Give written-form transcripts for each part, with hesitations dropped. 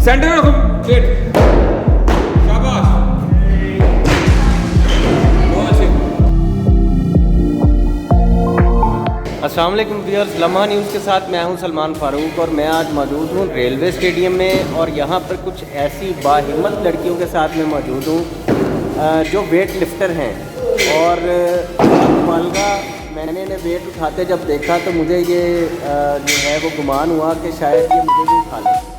Centre में रखो wait, शाबाश, बहुत अच्छे। अस्सलाम वालेकुम व्यूअर्स, लम्हा न्यूज़ के साथ मैं हूं सलमान फारूक और मैं आज मौजूद हूं रेलवे स्टेडियम में और यहां पर कुछ ऐसी बाहिम्मत लड़कियों के साथ मैं मौजूद हूं जो वेट लिफ्टर हैं। और मालगा मैंने वेट उठाते जब देखा तो मुझे ये जो है वो गुमान हुआ कि शायद ये मुझे भी उठा लें।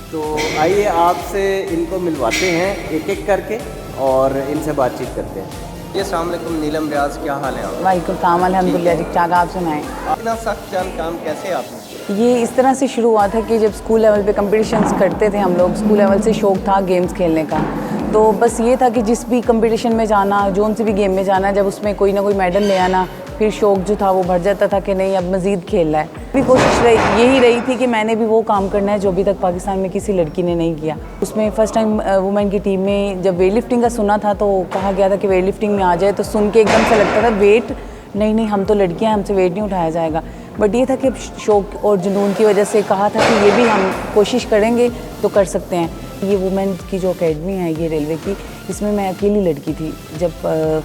तो आइए आपसे इनको मिलवाते हैं एक एक करके और इनसे बातचीत करते हैं। जी अस्सलाम वालेकुम नीलम रियाज, क्या हाल है आप? वालेकुम सलाम, अल्हम्दुलिल्लाह ठीक ठाक। आप सुनाएं? इतना सख्त चंद काम कैसे आपने? ये इस तरह से शुरू हुआ था कि जब स्कूल लेवल पे कंपटीशंस करते थे हम लोग, स्कूल लेवल से शौक़ था गेम्स खेलने का। तो बस ये था कि जिस भी कंपटीशन में जाना, जोन से भी गेम में जाना, जब उसमें कोई ना कोई मेडल ले आना, फिर शौक़ जो था वो बढ़ जाता था कि नहीं अब मज़ीद खेलना है। भी कोशिश यही रही थी कि मैंने भी वो काम करना है जो अभी तक पाकिस्तान में किसी लड़की ने नहीं किया। उसमें फ़र्स्ट टाइम वुमेन की टीम में जब वेट लिफ्टिंग का सुना था तो कहा गया था कि वेट लिफ्टिंग में आ जाए, तो सुन के एकदम से लगता था वेट नहीं हम तो लड़कियां हैं, हमसे वेट नहीं उठाया जाएगा। बट ये था कि शौक़ और जुनून की वजह से कहा था कि ये भी हम कोशिश करेंगे तो कर सकते हैं। ये वुमेन की जो अकेडमी है ये रेलवे की, इसमें मैं अकेली लड़की थी जब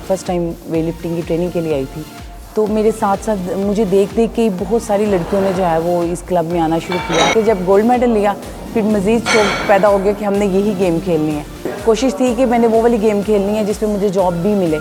फ़र्स्ट टाइम वेट लिफ्टिंग की ट्रेनिंग के लिए आई थी। तो मेरे साथ साथ मुझे देख के बहुत सारी लड़कियों ने जो है वो इस क्लब में आना शुरू किया। कि जब गोल्ड मेडल लिया फिर मज़ीद शौक़ पैदा हो गया कि हमने यही गेम खेलनी है। कोशिश थी कि मैंने वो वाली गेम खेलनी है जिसमें मुझे जॉब भी मिले।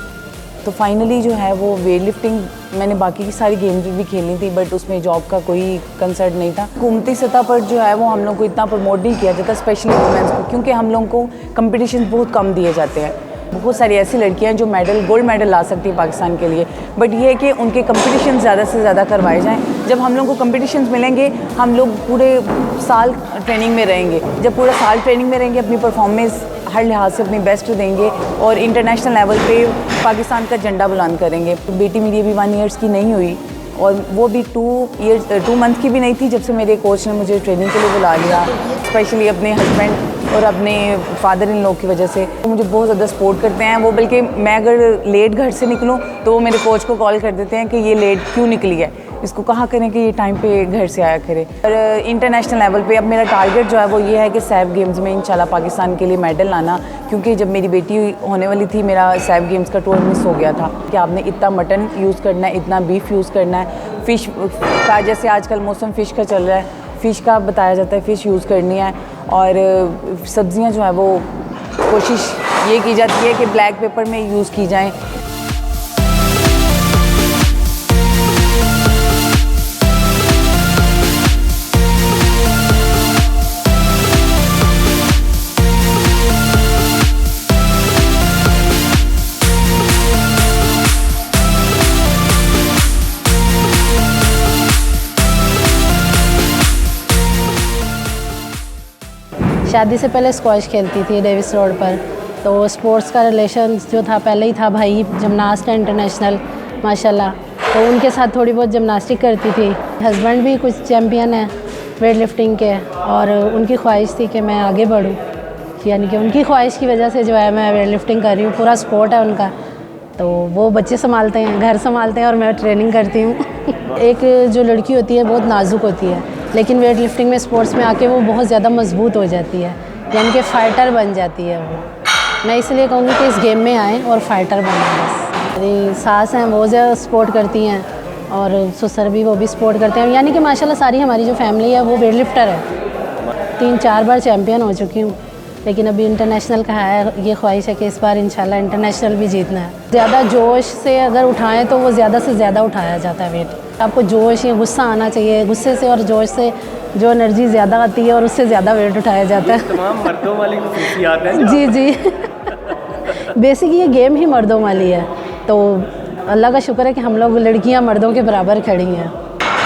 तो फाइनली जो है वो वेट लिफ्टिंग, मैंने बाकी की सारी गेम्स भी खेलनी थी बट उसमें जॉब का कोई कंसर्न नहीं था। हुकूमती सतह पर जो है वो हम लोग को इतना प्रमोट नहीं किया जाता, स्पेशली वुमेंस को, क्योंकि हम लोग को कंपटीशन बहुत कम दिए जाते हैं। बहुत सारी ऐसी लड़कियां हैं जो गोल्ड मेडल ला सकती हैं पाकिस्तान के लिए, बट ये है कि उनके कंपटीशन ज़्यादा से ज़्यादा करवाए जाएं। जब हम लोग को कंपटीशंस मिलेंगे, हम लोग पूरे साल ट्रेनिंग में रहेंगे। जब पूरा साल ट्रेनिंग में रहेंगे, अपनी परफॉर्मेंस हर लिहाज से अपनी बेस्ट देंगे और इंटरनेशनल लेवल पे पाकिस्तान का झंडा बुलंद करेंगे। बेटी मेरी अभी 1 ईयर्स की नहीं हुई और वो भी 2 मंथ की भी नहीं थी जब से मेरे कोच ने मुझे ट्रेनिंग के लिए बुला लिया, स्पेशली अपने हस्बैंड और अपने फादर इन लॉ की वजह से। तो मुझे बहुत ज़्यादा सपोर्ट करते हैं वो, बल्कि मैं अगर लेट घर से निकलूँ तो वो मेरे कोच को कॉल कर देते हैं कि ये लेट क्यों निकली है, इसको कहा करें कि ये टाइम पे घर से आया करे। और इंटरनेशनल लेवल पे अब मेरा टारगेट जो है वो ये है कि सैफ गेम्स में इंशाल्लाह पाकिस्तान के लिए मेडल लाना, क्योंकि जब मेरी बेटी होने वाली थी मेरा सैफ गेम्स का टूर मिस हो गया था कि आपने इतना मटन यूज़ करना है, इतना बीफ यूज़ करना है, फ़िश का जैसे आजकल मौसम फ़िश का चल रहा है, फ़िश का बताया जाता है, फ़िश यूज़ करनी है। और सब्ज़ियाँ जो है वो कोशिश ये की जाती है कि ब्लैक पेपर में यूज़ की जाएँ। शादी से पहले स्क्वैश खेलती थी डेविस रोड पर, तो स्पोर्ट्स का रिलेशन जो था पहले ही था। भाई जिमनास्ट है इंटरनेशनल माशाल्लाह, तो उनके साथ थोड़ी बहुत जिमनास्टिक करती थी। हस्बैंड भी कुछ चैम्पियन है वेट लिफ्टिंग के और उनकी ख्वाहिश थी कि मैं आगे बढ़ूं, यानी कि उनकी ख्वाहिश की वजह से जो है मैं वेट लिफ्टिंग कर रही हूँ। पूरा सपोर्ट है उनका, तो वो बच्चे संभालते हैं, घर संभालते हैं और मैं ट्रेनिंग करती हूँ। एक जो लड़की होती है बहुत नाजुक होती है, लेकिन वेट लिफ्टिंग में स्पोर्ट्स में आके वो बहुत ज़्यादा मजबूत हो जाती है, यानी कि फ़ाइटर बन जाती है वो। मैं इसलिए कहूँगी कि इस गेम में आएँ और फ़ाइटर बनें। बस मेरी सास हैं वो ज़्यादा सपोर्ट करती हैं और ससुर भी वो भी सपोर्ट करते हैं, यानी कि माशाल्लाह सारी हमारी जो फैमिली है वो वेट लिफ्टर है। 3-4 बार चैम्पियन हो चुकी हूँ, लेकिन अभी इंटरनेशनल का है, ये ख्वाहिश है कि इस बार इंशाल्लाह इंटरनेशनल भी जीतना है। ज़्यादा जोश से अगर उठाएँ तो वो ज़्यादा से ज़्यादा उठाया जाता है वेट। आपको जोश या गुस्सा आना चाहिए, गुस्से से और जोश से जो एनर्जी ज़्यादा आती है और उससे ज़्यादा वेट उठाया जाता है। तमाम मर्दों वाली खुशियात हैं जी बेसिक ये गेम ही मर्दों वाली है, तो अल्लाह का शुक्र है कि हम लोग लड़कियां मर्दों के बराबर खड़ी हैं।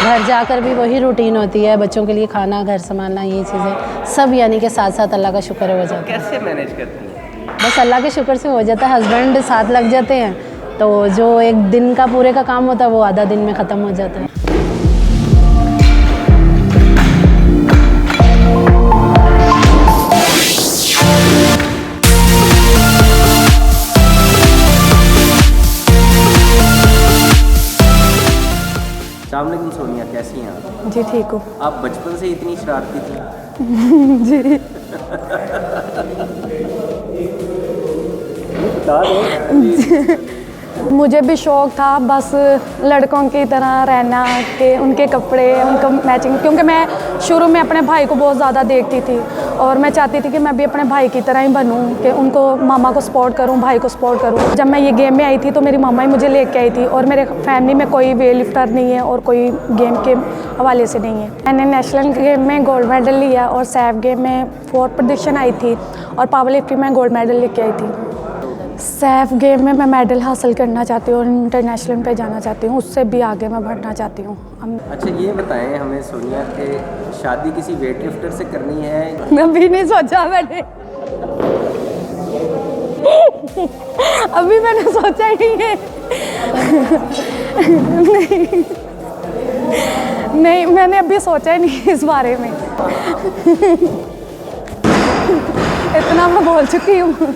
घर जाकर भी वही रूटीन होती है, बच्चों के लिए खाना, घर संभालना, ये चीज़ें सब यानी कि साथ साथ अल्लाह का शुक्र है हो जाता है। कैसे मैनेज करती हैं? बस अल्लाह के शुक्र से हो जाता है। हस्बैंड साथ लग जाते हैं तो जो एक दिन का पूरे का काम होता है वो आधा दिन में ख़त्म हो जाता है। अस्सलाम वालेकुम सोनिया, कैसी हैं आप? जी ठीक हो। आप बचपन से इतनी शरारती थी? जी बता दें। मुझे भी शौक़ था बस लड़कों की तरह रहना, कि उनके कपड़े उनको मैचिंग, क्योंकि मैं शुरू में अपने भाई को बहुत ज़्यादा देखती थी और मैं चाहती थी कि मैं भी अपने भाई की तरह ही बनूं, कि उनको मामा को सपोर्ट करूं, भाई को सपोर्ट करूं। जब मैं ये गेम में आई थी तो मेरी मामा ही मुझे लेके आई थी और मेरे फैमिली में कोई वेट लिफ्टर नहीं है और कोई गेम के हवाले से नहीं है। मैंने नेशनल गेम में गोल्ड मेडल लिया और सैफ गेम में 4th पोजीशन आई थी और पावर लिफ्टिंग में गोल्ड मेडल लेके आई थी। सैफ गेम में मैं मेडल हासिल करना चाहती हूँ और इंटरनेशनल पे जाना चाहती हूँ, उससे भी आगे मैं बढ़ना चाहती हूँ। अच्छा ये बताएं हमें सोनिया कि शादी किसी वेट लिफ्टर से करनी है? अभी नहीं सोचा मैंने, अभी मैंने सोचा ही नहीं है। नहीं मैंने अभी सोचा ही नहीं इस बारे में। इतना मैं बोल चुकी हूँ।